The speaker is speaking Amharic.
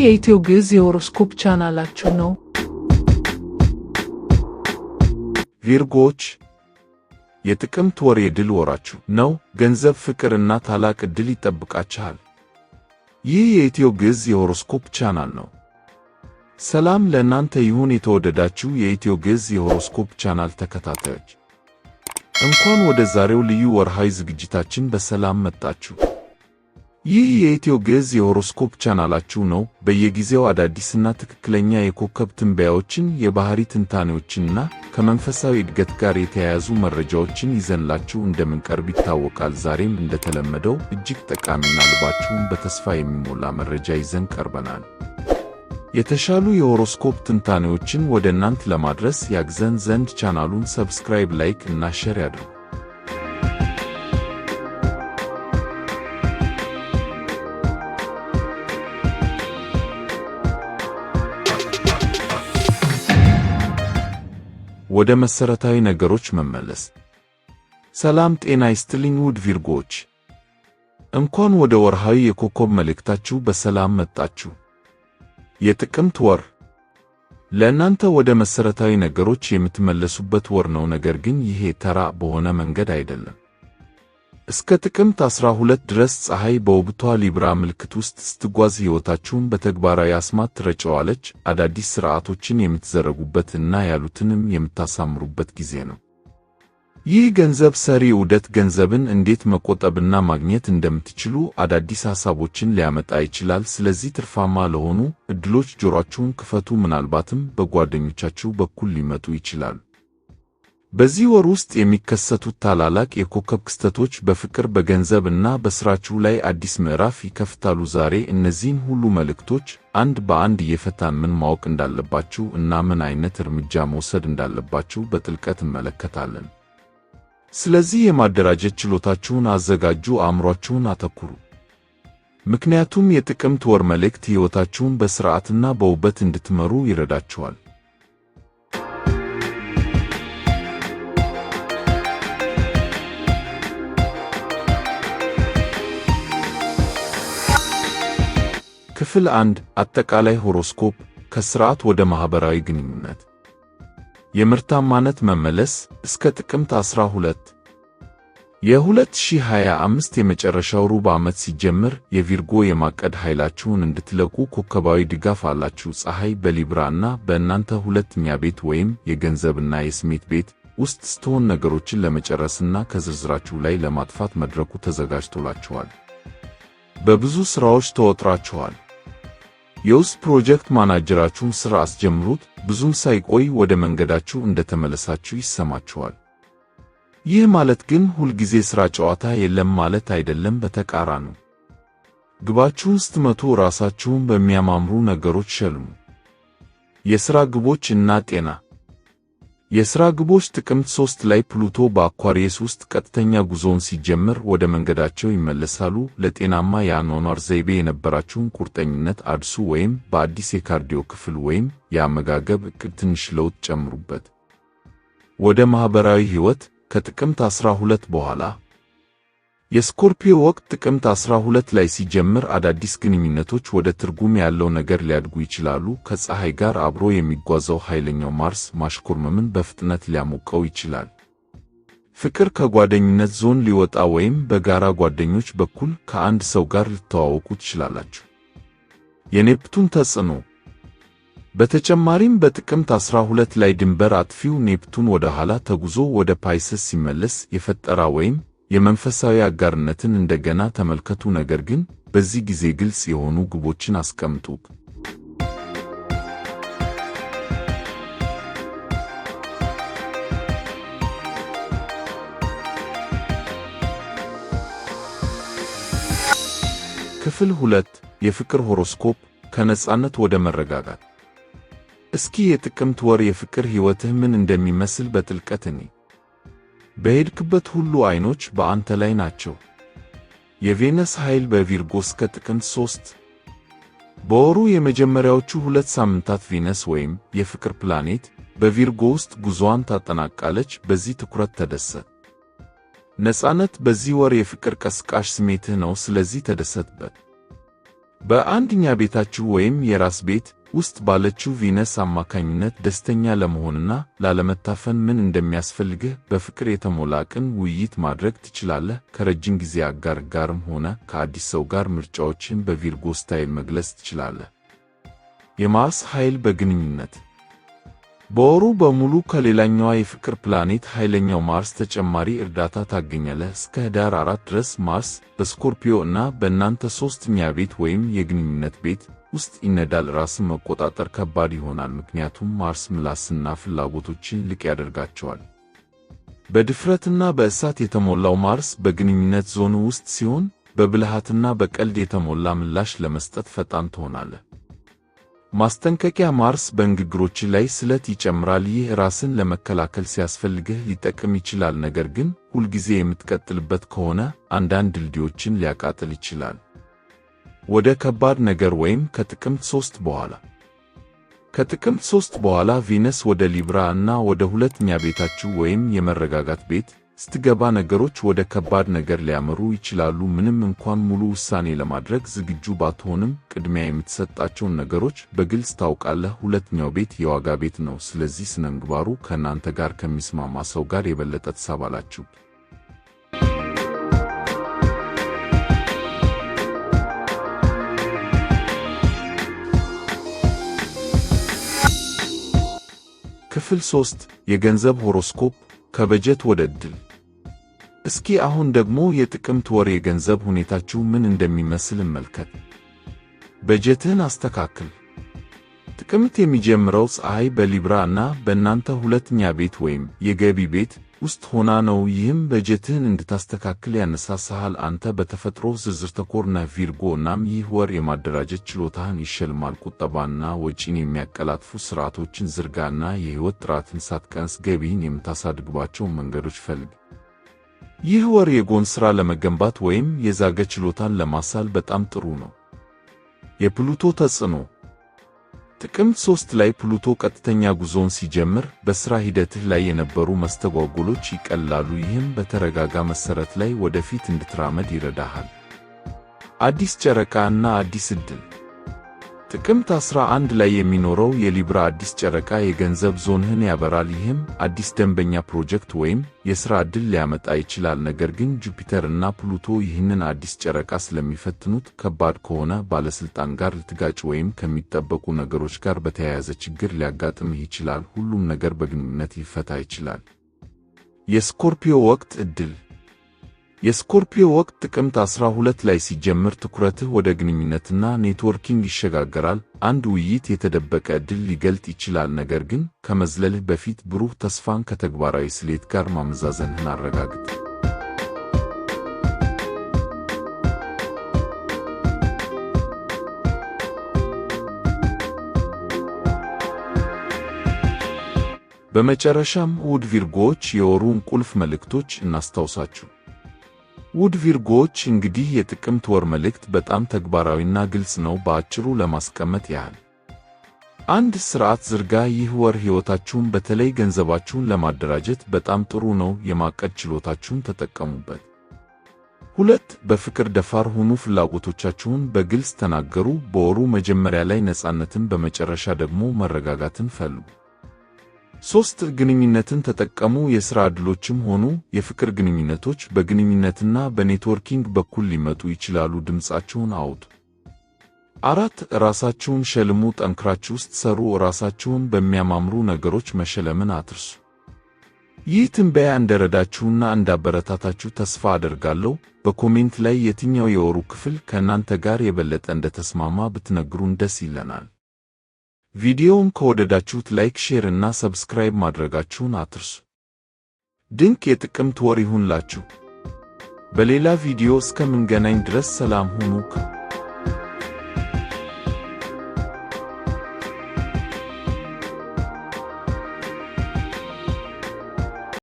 የኢትዮ ግዕዝ የሆሮስኮፕ ቻናላችሁ ነው። ቪርጎዎች፣ የጥቅምት ወር የድል ወራችሁ ነው። ገንዘብ፣ ፍቅር እና ታላቅ ዕድል ይጠብቃችኋል። ይህ የኢትዮ ግዕዝ የሆሮስኮፕ ቻናል ነው። ሰላም ለእናንተ ይሁን የተወደዳችሁ የኢትዮ ግዕዝ የሆሮስኮፕ ቻናል ተከታታዮች፣ እንኳን ወደ ዛሬው ልዩ ወርሃዊ ዝግጅታችን በሰላም መጣችሁ። ይህ የኢትዮ ግዕዝ የሆሮስኮፕ ቻናላችሁ ነው። በየጊዜው አዳዲስና ትክክለኛ የኮከብ ትንበያዎችን፣ የባህሪ ትንታኔዎችንና ከመንፈሳዊ እድገት ጋር የተያያዙ መረጃዎችን ይዘንላችሁ እንደምንቀርብ ይታወቃል። ዛሬም እንደተለመደው እጅግ ጠቃሚና ልባችሁን በተስፋ የሚሞላ መረጃ ይዘን ቀርበናል። የተሻሉ የሆሮስኮፕ ትንታኔዎችን ወደ እናንተ ለማድረስ ያግዘን ዘንድ ቻናሉን ሰብስክራይብ፣ ላይክ እና ሼር ያድርጉ። ወደ መሰረታዊ ነገሮች መመለስ። ሰላም ጤና ይስጥልኝ ውድ ቪርጎዎች፣ እንኳን ወደ ወርሃዊ የኮከብ መልእክታችሁ በሰላም መጣችሁ። የጥቅምት ወር ለእናንተ ወደ መሰረታዊ ነገሮች የምትመለሱበት ወር ነው። ነገር ግን ይሄ ተራ በሆነ መንገድ አይደለም። እስከ ጥቅምት 12 ድረስ ፀሐይ በውብቷ ሊብራ ምልክት ውስጥ ስትጓዝ ሕይወታችሁን በተግባራዊ አስማት ትረጨዋለች። አዳዲስ ሥርዓቶችን የምትዘረጉበት እና ያሉትንም የምታሳምሩበት ጊዜ ነው። ይህ ገንዘብ ሰሪ ዑደት ገንዘብን እንዴት መቆጠብና ማግኘት እንደምትችሉ አዳዲስ ሐሳቦችን ሊያመጣ ይችላል። ስለዚህ ትርፋማ ለሆኑ ዕድሎች ጆሮአችሁን ክፈቱ። ምናልባትም በጓደኞቻችሁ በኩል ሊመጡ ይችላሉ። በዚህ ወር ውስጥ የሚከሰቱት ታላላቅ የኮከብ ክስተቶች በፍቅር፣ በገንዘብ እና በሥራችሁ ላይ አዲስ ምዕራፍ ይከፍታሉ። ዛሬ እነዚህን ሁሉ መልእክቶች አንድ በአንድ እየፈታን ምን ማወቅ እንዳለባችሁ እና ምን አይነት እርምጃ መውሰድ እንዳለባችሁ በጥልቀት እንመለከታለን። ስለዚህ የማደራጀት ችሎታችሁን አዘጋጁ፣ አእምሯችሁን አተኩሩ። ምክንያቱም የጥቅምት ወር መልእክት ሕይወታችሁን በሥርዓትና በውበት እንድትመሩ ይረዳችኋል። ክፍል 1 አጠቃላይ ሆሮስኮፕ ከሥርዓት ወደ ማኅበራዊ ግንኙነት። የምርታማነት መመለስ እስከ ጥቅምት 12 የ2025 የመጨረሻው ሩብ ዓመት ሲጀምር የቪርጎ የማቀድ ኃይላችሁን እንድትለቁ ኮከባዊ ድጋፍ አላችሁ። ፀሐይ በሊብራ እና በእናንተ ሁለተኛ ቤት ወይም የገንዘብና የስሜት ቤት ውስጥ ስትሆን ነገሮችን ለመጨረስና ከዝርዝራችሁ ላይ ለማጥፋት መድረኩ ተዘጋጅቶላችኋል። በብዙ ሥራዎች ተወጥራችኋል። የውስጥ ፕሮጀክት ማናጀራችሁን ሥራ አስጀምሩት። ብዙም ሳይቆይ ወደ መንገዳችሁ እንደተመለሳችሁ ይሰማችኋል። ይህ ማለት ግን ሁልጊዜ ሥራ ጨዋታ የለም ማለት አይደለም። በተቃራኒው ግባችሁን ስትመቱ ራሳችሁን በሚያማምሩ ነገሮች ሸልሙ። የሥራ ግቦች እና ጤና። የሥራ ግቦች ጥቅምት 3 ላይ ፕሉቶ በአኳሪየስ ውስጥ ቀጥተኛ ጉዞውን ሲጀምር ወደ መንገዳቸው ይመለሳሉ። ለጤናማ የአኗኗር ዘይቤ የነበራችሁን ቁርጠኝነት አድሱ፣ ወይም በአዲስ የካርዲዮ ክፍል ወይም የአመጋገብ ዕቅድ ትንሽ ለውጥ ጨምሩበት። ወደ ማኅበራዊ ሕይወት ከጥቅምት 12 በኋላ የስኮርፒዮ ወቅት ጥቅምት 12 ላይ ሲጀምር አዳዲስ ግንኙነቶች ወደ ትርጉም ያለው ነገር ሊያድጉ ይችላሉ። ከፀሐይ ጋር አብሮ የሚጓዘው ኃይለኛው ማርስ ማሽኮርመምን በፍጥነት ሊያሞቀው ይችላል። ፍቅር ከጓደኝነት ዞን ሊወጣ ወይም በጋራ ጓደኞች በኩል ከአንድ ሰው ጋር ልትተዋወቁ ትችላላችሁ። የኔፕቱን ተጽዕኖ። በተጨማሪም በጥቅምት 12 ላይ ድንበር አጥፊው ኔፕቱን ወደ ኋላ ተጉዞ ወደ ፓይሰስ ሲመለስ የፈጠራ ወይም የመንፈሳዊ አጋርነትን እንደገና ተመልከቱ። ነገር ግን በዚህ ጊዜ ግልጽ የሆኑ ግቦችን አስቀምጡ። ክፍል 2 የፍቅር ሆሮስኮፕ ከነጻነት ወደ መረጋጋት። እስኪ የጥቅምት ወር የፍቅር ሕይወትህ ምን እንደሚመስል በጥልቀት እንይ። በሄድክበት ሁሉ ዓይኖች በአንተ ላይ ናቸው። የቬነስ ኃይል በቪርጎ እስከ ጥቅምት 3 በወሩ የመጀመሪያዎቹ 2 ሳምንታት ቬነስ ወይም የፍቅር ፕላኔት በቪርጎ ውስጥ ጉዞዋን ታጠናቃለች። በዚህ ትኩረት ተደሰት። ነጻነት በዚህ ወር የፍቅር ቀስቃሽ ስሜትህ ነው፣ ስለዚህ ተደሰትበት። በአንደኛ ቤታችሁ ወይም የራስ ቤት ውስጥ ባለችው ቪነስ አማካኝነት ደስተኛ ለመሆንና ላለመታፈን ምን እንደሚያስፈልግህ በፍቅር የተሞላ ቅን ውይይት ማድረግ ትችላለህ። ከረጅም ጊዜ አጋር ጋርም ሆነ ከአዲስ ሰው ጋር ምርጫዎችን በቪርጎ ስታይል መግለጽ ትችላለህ። የማርስ ኃይል በግንኙነት በወሩ በሙሉ ከሌላኛዋ የፍቅር ፕላኔት ኃይለኛው ማርስ ተጨማሪ እርዳታ ታገኛለህ። እስከ ህዳር 4 ድረስ ማርስ በስኮርፒዮ እና በእናንተ ሦስተኛ ቤት ወይም የግንኙነት ቤት ውስጥ ይነዳል። ራስን መቆጣጠር ከባድ ይሆናል፣ ምክንያቱም ማርስ ምላስና ፍላጎቶችን ልቅ ያደርጋቸዋል። በድፍረትና በእሳት የተሞላው ማርስ በግንኙነት ዞን ውስጥ ሲሆን፣ በብልሃትና በቀልድ የተሞላ ምላሽ ለመስጠት ፈጣን ትሆናለህ። ማስጠንቀቂያ፣ ማርስ በንግግሮች ላይ ስለት ይጨምራል። ይህ ራስን ለመከላከል ሲያስፈልግህ ሊጠቅም ይችላል፣ ነገር ግን ሁልጊዜ የምትቀጥልበት ከሆነ አንዳንድ ድልድዮችን ሊያቃጥል ይችላል። ወደ ከባድ ነገር ወይም ከጥቅምት 3 በኋላ ከጥቅምት 3 በኋላ ቪነስ ወደ ሊብራ እና ወደ ሁለተኛ ቤታችሁ ወይም የመረጋጋት ቤት ስትገባ ነገሮች ወደ ከባድ ነገር ሊያመሩ ይችላሉ። ምንም እንኳን ሙሉ ውሳኔ ለማድረግ ዝግጁ ባትሆንም ቅድሚያ የምትሰጣቸውን ነገሮች በግልጽ ታውቃለህ። ሁለተኛው ቤት የዋጋ ቤት ነው፣ ስለዚህ ስነምግባሩ ከእናንተ ጋር ከሚስማማ ሰው ጋር የበለጠ ትሳባላችሁ። ክፍል 3 የገንዘብ ሆሮስኮፕ ከበጀት ወደ ዕድል። እስኪ አሁን ደግሞ የጥቅምት ወር የገንዘብ ሁኔታችሁ ምን እንደሚመስል እንመልከት። በጀትህን አስተካክል። ጥቅምት የሚጀምረው ፀሐይ በሊብራ እና በእናንተ ሁለተኛ ቤት ወይም የገቢ ቤት ውስጥ ሆና ነው። ይህም በጀትህን እንድታስተካክል ያነሳሳሃል። አንተ በተፈጥሮ ዝርዝር ተኮር ነህ ቪርጎ፣ እናም ይህ ወር የማደራጀት ችሎታህን ይሸልማል። ቁጠባና ወጪን የሚያቀላጥፉ ሥርዓቶችን ዝርጋና የሕይወት ጥራትን ሳትቀንስ ገቢህን የምታሳድግባቸውን መንገዶች ፈልግ። ይህ ወር የጎን ሥራ ለመገንባት ወይም የዛገ ችሎታን ለማሳል በጣም ጥሩ ነው። የፕሉቶ ተጽዕኖ ጥቅምት 3 ላይ ፕሉቶ ቀጥተኛ ጉዞን ሲጀምር በሥራ ሂደትህ ላይ የነበሩ መስተጓጎሎች ይቀላሉ። ይህም በተረጋጋ መሠረት ላይ ወደፊት እንድትራመድ ይረዳሃል። አዲስ ጨረቃ እና አዲስ ዕድል ጥቅምት 11 ላይ የሚኖረው የሊብራ አዲስ ጨረቃ የገንዘብ ዞንህን ያበራል። ይህም አዲስ ደንበኛ፣ ፕሮጀክት ወይም የሥራ ዕድል ሊያመጣ ይችላል። ነገር ግን ጁፒተር እና ፕሉቶ ይህንን አዲስ ጨረቃ ስለሚፈትኑት ከባድ ከሆነ ባለሥልጣን ጋር ልትጋጭ ወይም ከሚጠበቁ ነገሮች ጋር በተያያዘ ችግር ሊያጋጥምህ ይችላል። ሁሉም ነገር በግንኙነት ሊፈታ ይችላል። የስኮርፒዮ ወቅት ዕድል የስኮርፒዮ ወቅት ጥቅምት 12 ላይ ሲጀምር ትኩረትህ ወደ ግንኙነትና ኔትወርኪንግ ይሸጋገራል። አንድ ውይይት የተደበቀ ዕድል ሊገልጥ ይችላል፣ ነገር ግን ከመዝለልህ በፊት ብሩህ ተስፋን ከተግባራዊ ስሌት ጋር ማመዛዘንህን አረጋግጥ። በመጨረሻም ውድ ቪርጎዎች የወሩን ቁልፍ መልእክቶች እናስታውሳችሁ። ውድ ቪርጎዎች፣ እንግዲህ የጥቅምት ወር መልእክት በጣም ተግባራዊና ግልጽ ነው። በአጭሩ ለማስቀመጥ ያህል፣ አንድ ሥርዓት ዝርጋ። ይህ ወር ሕይወታችሁን በተለይ ገንዘባችሁን ለማደራጀት በጣም ጥሩ ነው። የማቀድ ችሎታችሁን ተጠቀሙበት። 2 በፍቅር ደፋር ሁኑ። ፍላጎቶቻችሁን በግልጽ ተናገሩ። በወሩ መጀመሪያ ላይ ነፃነትን፣ በመጨረሻ ደግሞ መረጋጋትን ፈልጉ። 3 ግንኙነትን ተጠቀሙ። የሥራ ዕድሎችም ሆኑ የፍቅር ግንኙነቶች በግንኙነትና በኔትወርኪንግ በኩል ሊመጡ ይችላሉ። ድምፃችሁን አውጡ። 4 ራሳችሁን ሸልሙ። ጠንክራችሁ ስትሰሩ ራሳችሁን በሚያማምሩ ነገሮች መሸለምን አትርሱ። ይህ ትንበያ እንደረዳችሁና እንዳበረታታችሁ ተስፋ አደርጋለሁ። በኮሜንት ላይ የትኛው የወሩ ክፍል ከእናንተ ጋር የበለጠ እንደተስማማ ብትነግሩን ደስ ይለናል። ቪዲዮውን ከወደዳችሁት ላይክ፣ ሼር እና ሰብስክራይብ ማድረጋችሁን አትርሱ። ድንቅ የጥቅምት ወር ይሁንላችሁ። በሌላ ቪዲዮ እስከምንገናኝ ድረስ ሰላም ሁኑ።